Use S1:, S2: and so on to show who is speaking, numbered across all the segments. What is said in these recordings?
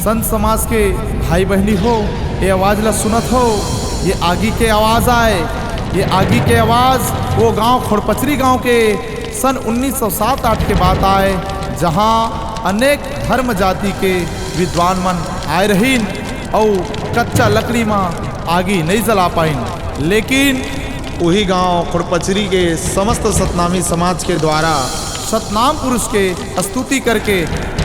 S1: संत समाज के भाई बहनी हो, ये आवाज़ ला सुनत हो, ये आगी के आवाज़ आए। ये आगी के आवाज़ वो गांव खोड़पचरी गांव के सन 1907-8 के बात आए, जहां अनेक धर्म जाति के विद्वान मन आए रहीन और कच्चा लकड़ी में आगी नहीं जला पाइन। लेकिन
S2: वही गांव खुड़पचरी के समस्त सतनामी समाज के द्वारा
S1: सतनाम पुरुष के स्तुति करके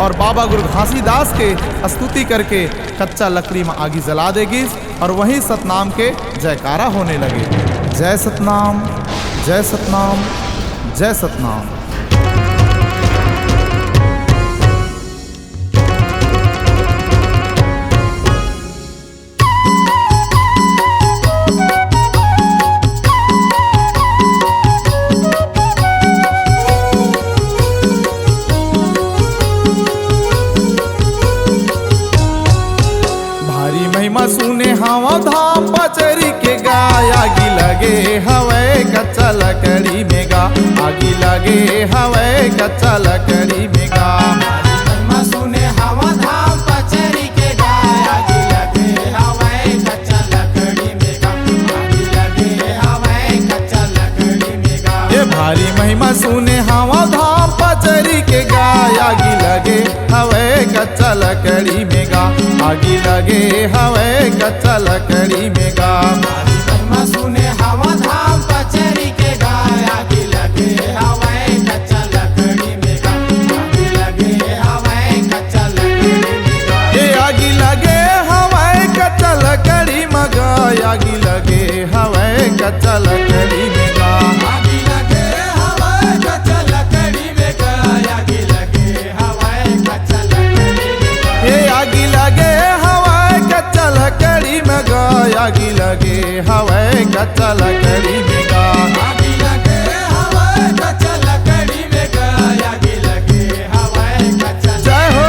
S1: और बाबा गुरु घासीदास के स्तुति करके कच्चा लकड़ी में आगी जला देगी और वहीं सतनाम के जयकारा होने लगे। जय सतनाम, जय सतनाम, जय सतनाम। सुने हवा धाम पचरी के गाय, आगी लगे हवे कच्चा लकड़ी में गा, आगी लगे हवे कच्चा लकड़ी में गा।
S3: सुने हवा धाम पचरी के गाय, आगी लगे हवे कच्चा लकड़ी में गा, आगी लगे हवे कच्चा लकड़ी में गा।
S1: ये भारी महिमा सुने हवा धाम पचरी के गाय, आगी लगे हवे कच्चा लकड़ी में गा, आगी लगे हवे कच्चा लकड़ी में गा।
S3: महिमा सुने हवा धाम पचरी के गाय, आगी लगे हवे कच्चा लकड़ी में गा, आगी लगे हवे कच्चा लकड़ी में गा।
S1: ये आगी लगे हवे कच्चा लकड़ी में गा, आगी लगे हवे कच्चा लकड़ी में गा।
S3: आगी लगे हवे कच्चा लकड़ी में गा, आगी लगे हवे कच्चा लकड़ी में गा।
S1: ये आगी लगे हवे कच्चा लकड़ी में गा, आगी लगे हवे कच्चा लकड़ी में गा।
S3: आगी लगे हवे कच्चा लकड़ी में गा, आगी लगे हवे कच्चा।
S1: जय हो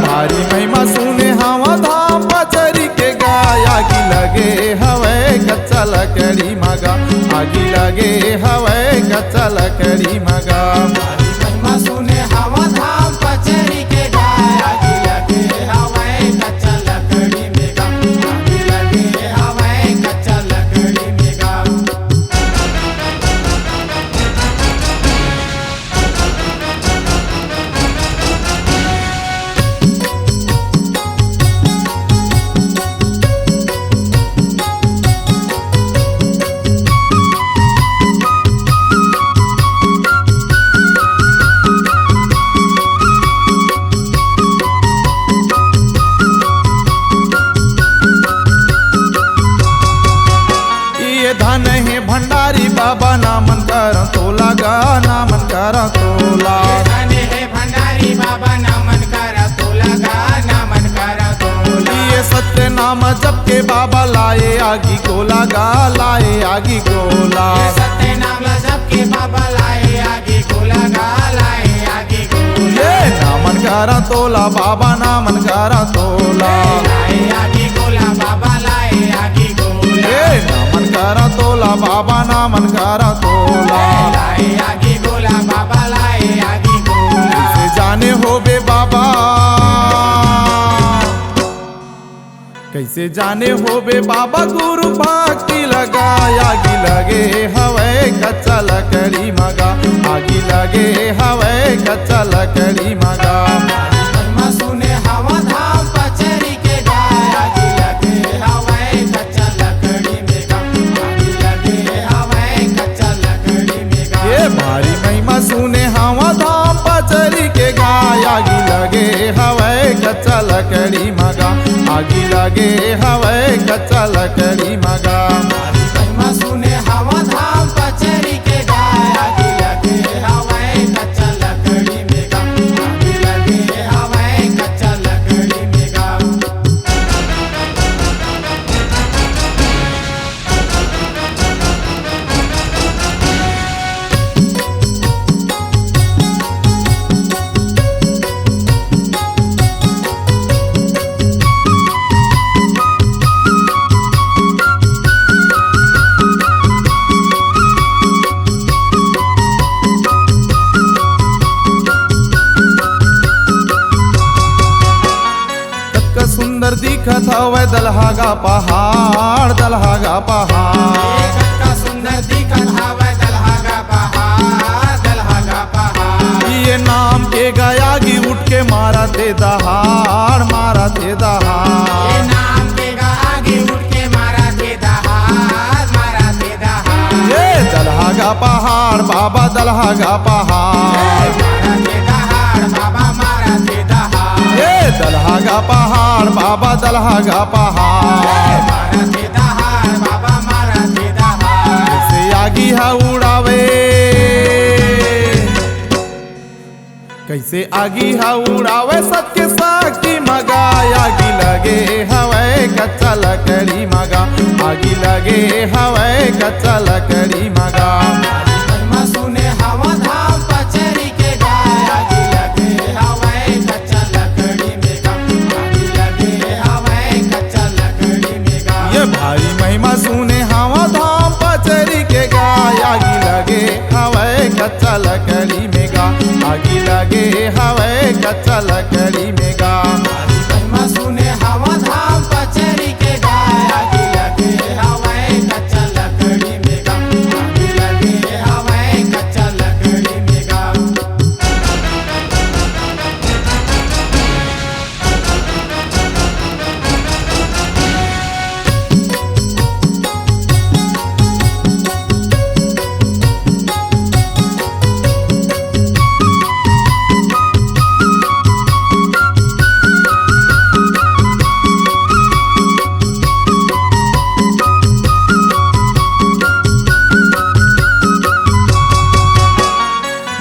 S1: भारी महिमा सुने हवा धाम पचरी के गा, आगी लगे हवे कच्चा लकड़ी में गा, आगी लगे हवे कच्चा लकड़ी में गा।
S3: महिमा सुने हवा धाम पचरी के गा, आगी लगे हवे कच्चा लकड़ी में गा, आगी लगे हवे कच्चा लकड़ी में गा।
S1: धन है भंडारी बाबा नामन कर तोला गा, नामन कर तोला।
S3: धन है भंडारी बाबा नामन कर तोला गा, नामन कर तोला।
S1: ये सत्य नाम जप के बाबा लाए आगी गोला गा, लाए आगी गोला।
S3: सत्य नाम जप के बाबा लाए आगे गोला गा, लाए आगे गोला।
S1: ये नामन कर तोला बाबा नामन कर तोला,
S3: लाए आगे गोला बाबा लाए आगे गोला।
S1: ये नामन कर तोला बाबा नामन कर तोला।
S3: लाए आगे गोला बाबा लाए आगे गोला।
S1: कैसे जाने हो बे बाबा, कैसे जाने हो बे बाबा गुरु भक्ति लगा, आगी लगे हवे कच्चा लकड़ी मगा, आगी लगे हवे कच्चा लकड़ी मगा।
S3: महिमा सुने हवा धाम पचरी के गा, आगी लगे हवे कच्चा लकड़ी में गा, आगी लगे हवे कच्चा लकड़ी में गा।
S1: ये भारी महिमा सुने हवा धाम पचरी के गा, आगी लगे हवे कच्चा लकड़ी मगा, आगी लगे हवे कच्चा लकड़ी मगा।
S3: महिमा सुने हवा धाम पचरी के गा, आगी लगे हवे कच्चा लकड़ी में गा, आगी लगे हवे कच्चा लकड़ी में गा।
S1: सुंदर दिखत हवे दलहागा पहाड़, दलहागा पहाड़।
S3: कतका सुंदर दिखत हवे दलहागा पहाड़, दलहागा पहाड़।
S1: ये नाम के गयागी उठ के मारा थे दहाड़, मारा थे दहाड़।
S3: ये नाम के आगे उठ के मारा थे दहाड़, मारा थे दहाड़।
S1: ये दलहागा पहाड़ बाबा, दलहागा पहाड़।
S3: मारा थे दहाड़ बाबा, मारा थे दहाड़।
S1: ये दलहागा पहाड़ बाबा, दलहागा पहाड़।
S3: मारा थे दहाड़ बाबा, मारा थे दहाड़।
S1: से आगी हा उड़ावे, कैसे आगी हा उड़ावे सत्य साकी मगा। आगी लगे हवे कच्चा लकड़ी मगा, आगी लगे हवे कच्चा लकड़ी मगा।
S3: महिमा सुने हवा धाम पचरी के गाय। आगी लगे हवे कच्चा लकड़ी में गा, आगी लगे हवे कच्चा लकड़ी में गा।
S1: ये भारी महिमा सुने हवा धाम पचरी के गाय। आगी लगे हवे कच्चा लकड़ी में गा, आगी लगे हवे कच्चा लकड़ी में गा।
S3: महिमा सुने हवा धाम पचरी के गाय। आगी लगे हवे कच्चा लकड़ी में गा, आगी लगे हवे कच्चा लकड़ी में गा।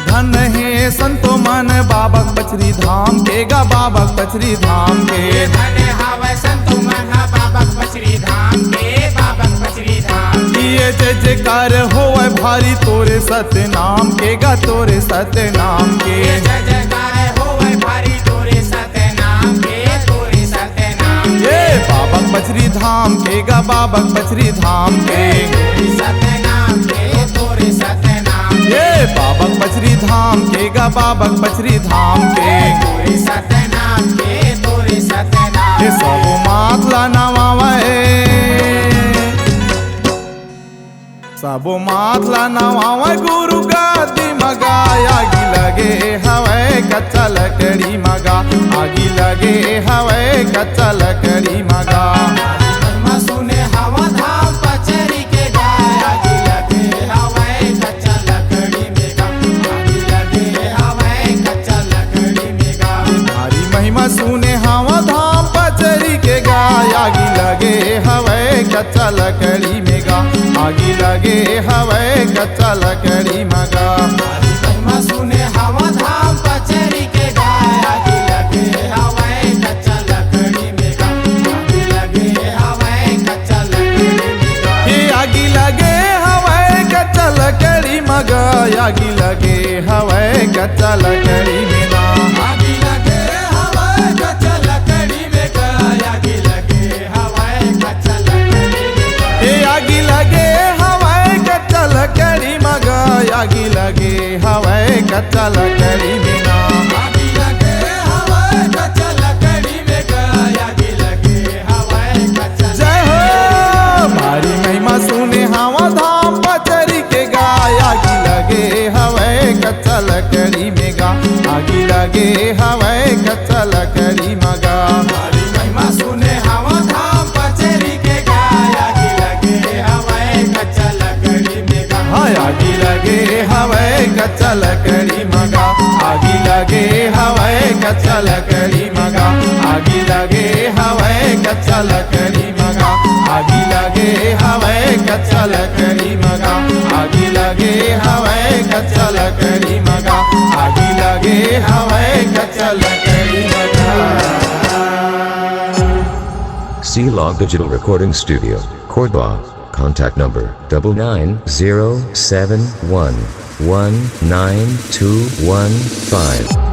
S1: धन है संतो मन बाबा पचरी धाम के गा, बाबा पचरी धाम के।
S3: धन हवे संतो मन बाबा पचरी धाम के, बाबा पचरी धाम के।
S1: ये जय जयकार होवे भारी तोरे सत्य नाम के गा, तोरे सत्य नाम के।
S3: जय जयकार होवे भारी तोरे सत्य नाम के, तोरे सत्य नाम के।
S1: ये बाबा पचरी धाम के गा, बाबा पचरी धाम के।
S3: तोरे सत्य नाम के, तोरे सत्य नाम के।
S1: ये बाबा पचरी धाम के गा, बाबा पचरी धाम के।
S3: तोरे सत्य नाम के, तोरे सत्य नाम
S1: ये
S3: के।
S1: सबो मातला नवावे, सबो मातला नवावे गुरु गादी मगा। आगी लगे हवे कच्चा लकड़ी मगा, आगी लगे हवे कच्चा लकड़ी मगा।
S3: महिमा सुने हवा धाम पचरी के गाय। आगी लगे हवे कच्चा लकड़ी में गा, आगी लगे हवे कच्चा लकड़ी में गा।
S1: हमारी महिमा सुने हवा धाम पचरी के गाय। आगी लगे हवे कच्चा लकड़ी में गा, आगी लगे हवे कच्चा लकड़ी मगा।
S3: महिमा सुने हवा धाम पचरी के गाय। आगी लगे हवे कच्चा लकड़ी में गा, आगी लगे हवे कच्चा लकड़ी में गा।
S1: ये आगी लगे हवे कच्चा लकड़ी मगा, आगी लगे हवे कच्चा लकड़ी में ना।
S3: आगी लगे हवे कच्चा लकड़ी में गा, आगी लगे हवे कच्चा लकड़ी में गा।
S1: ये आगी लगे हवे कच्चा लकड़ी मगा, आगी लगे हवे कच्चा लकड़ी में ना।
S3: आगी लगे हवे कच्चा लकड़ी में गा, आगी लगे हवे कच्चा।
S1: जय हो भारी महिमा सुने हवा धाम पचरी के गाय। आगी लगे हवे कच्चा लकड़ी में गा, आगी लगे हवे कच्चा लकड़ी मगा।
S3: हमारी महिमा सुने हवा धाम पचरी के गाय। आगी लगे हवे कच्चा लकड़ी में गा,
S1: हाय आगी लगे हवे कच्चा लकड़ी मगा, आगी लगे हवे कच्चा लकड़ी मगा, आगी लगे हवे कच्चा लकड़ी मगा, आगी लगे हवे कच्चा लकड़ी मगा, आगी लगे हवे कच्चा लकड़ी मगा, आगी लगे हवे कच्चा लकड़ी मगा।
S4: C-Log Digital Recording Studio, Cordoba. Contact number 9907119215.